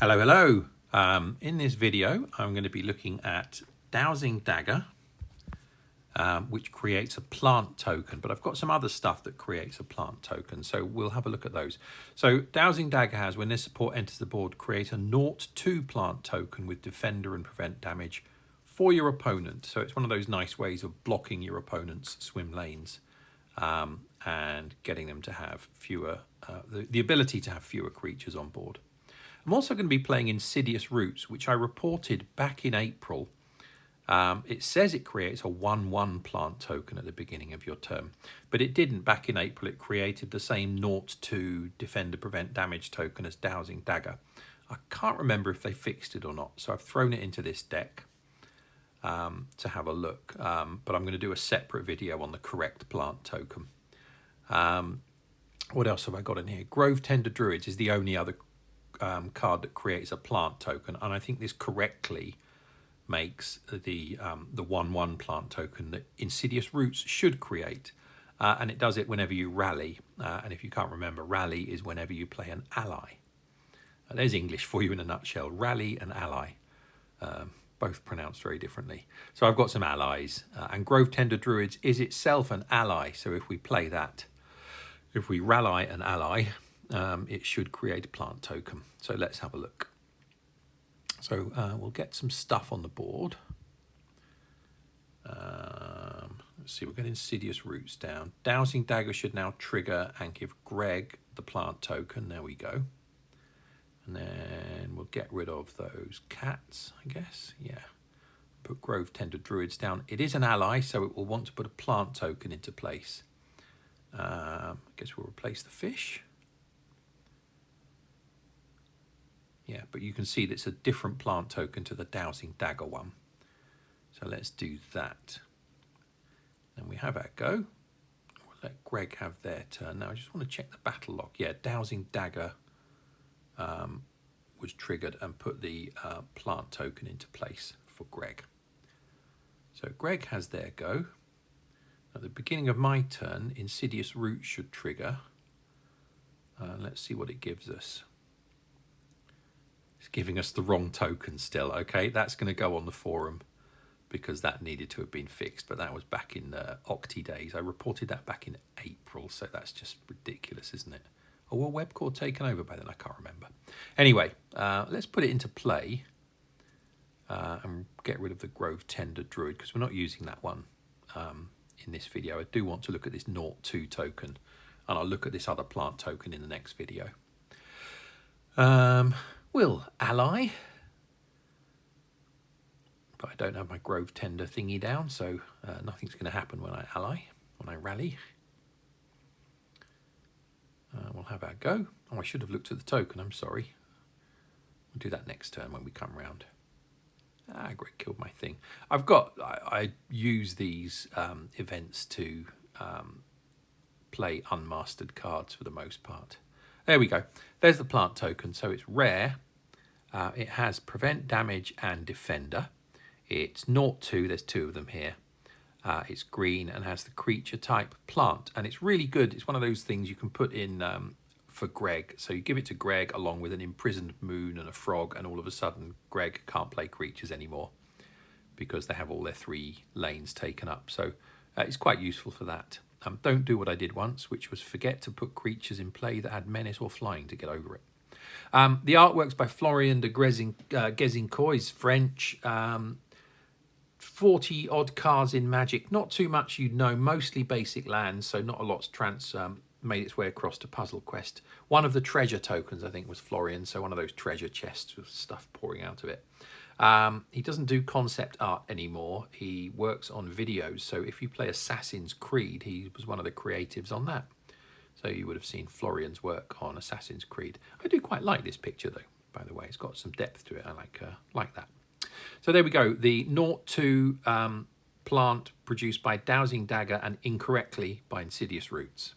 Hello, hello. In this video, I'm going to be looking at Dowsing Dagger, which creates a plant token, but I've got some other stuff that creates a plant token, so we'll have a look at those. So Dowsing Dagger has, when this support enters the board, create a 0/2 plant token with defender and prevent damage for your opponent. So it's one of those nice ways of blocking your opponent's swim lanes and getting them to have fewer, the ability to have fewer creatures on board. I'm also going to be playing Insidious Roots, which I reported back in April. It says it creates a 1/1 plant token at the beginning of your turn, but it didn't back in April. It created the same 0/2 defender prevent damage token as Dowsing Dagger. I can't remember if they fixed it or not, so I've thrown it into this deck to have a look, but I'm going to do a separate video on the correct plant token. What else have I got in here? Grove Tender Druids is the only other card that creates a plant token, and I think this correctly makes the 1/1 plant token that Insidious Roots should create, and it does it whenever you rally, and if you can't remember, rally is whenever you play an ally. There's English for you in a nutshell. Rally and ally, both pronounced very differently. So I've got some allies, and Grove Tender Druids is itself an ally, so if we play that, if we rally an ally, it should create a plant token. So let's have a look. So we'll get some stuff on the board. Let's see, we'll get Insidious Roots down. Dowsing Dagger should now trigger and give Greg the plant token. There we go. And then we'll get rid of those cats, I guess. Yeah. Put Grove Tender Druids down. It is an ally, so it will want to put a plant token into place. I guess we'll replace the fish. Yeah, but you can see that it's a different plant token to the Dowsing Dagger one. So let's do that. Then we have our go. We'll let Greg have their turn. Now I just want to check the battle log. Yeah, Dowsing Dagger was triggered and put the plant token into place for Greg. So Greg has their go. At the beginning of my turn, Insidious Root should trigger. Let's see what it gives us. It's giving us the wrong token still. Okay, that's going to go on the forum because that needed to have been fixed, but that was back in Octi days. I reported that back in April, so that's just ridiculous, isn't it? Oh, well, Webcore taken over by then? I can't remember. Anyway, let's put it into play and get rid of the Grove Tender Druid because we're not using that one in this video. I do want to look at this 0/2 token, and I'll look at this other plant token in the next video. We'll ally, but I don't have my Grove Tender thingy down, so nothing's going to happen when I ally, when I rally. We'll have our go. Oh, I should have looked at the token, I'm sorry. We'll do that next turn when we come round. Ah, Greg killed my thing. I use these events to play unmastered cards for the most part. There we go. There's the plant token. So it's rare. It has prevent damage and defender. It's 0/2. There's two of them here. It's green and has the creature type plant. And it's really good. It's one of those things you can put in for Greg. So you give it to Greg along with an imprisoned moon and a frog, and all of a sudden Greg can't play creatures anymore because they have all their 3 lanes taken up. So it's quite useful for that. Don't do what I did once, which was forget to put creatures in play that had menace or flying to get over it. The artwork's by Florian de Gezincourt, is French. 40 odd cards in Magic, not too much, you'd know, mostly basic lands, so not a lot's made its way across to Puzzle Quest. One of the treasure tokens, I think, was Florian, so one of those treasure chests with stuff pouring out of it. He doesn't do concept art anymore. He works on videos. So if you play Assassin's Creed, he was one of the creatives on that. So you would have seen Florian's work on Assassin's Creed. I do quite like this picture, though, by the way. It's got some depth to it. I like that. So there we go. The 0/2 plant produced by Dowsing Dagger and incorrectly by Insidious Roots.